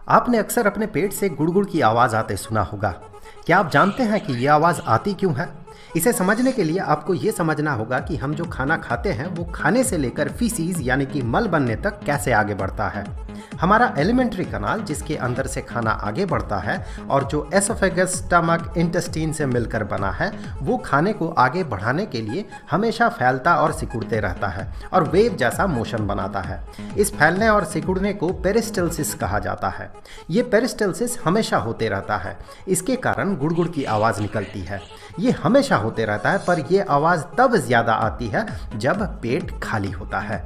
आपने अक्सर अपने पेट से गुड़गुड़ की आवाज़ आते सुना होगा। क्या आप जानते हैं कि ये आवाज़ आती क्यों है? इसे समझने के लिए आपको ये समझना होगा कि हम जो खाना खाते हैं वो खाने से लेकर फीसीज यानी कि मल बनने तक कैसे आगे बढ़ता है। हमारा एलिमेंट्री कनाल जिसके अंदर से खाना आगे बढ़ता है और जो एसोफेगस, स्टमक, इंटेस्टीन से मिलकर बना है, वो खाने को आगे बढ़ाने के लिए हमेशा फैलता और सिकुड़ते रहता है और वेव जैसा मोशन बनाता है। इस फैलने और सिकुड़ने को पेरिस्टल्सिस कहा जाता है। ये पेरिस्टल्सिस हमेशा होते रहता है। इसके कारण गुड़गुड़ की आवाज़ निकलती है। ये हमेशा होते रहता है, पर यह आवाज़ तब ज़्यादा आती है जब पेट खाली होता है।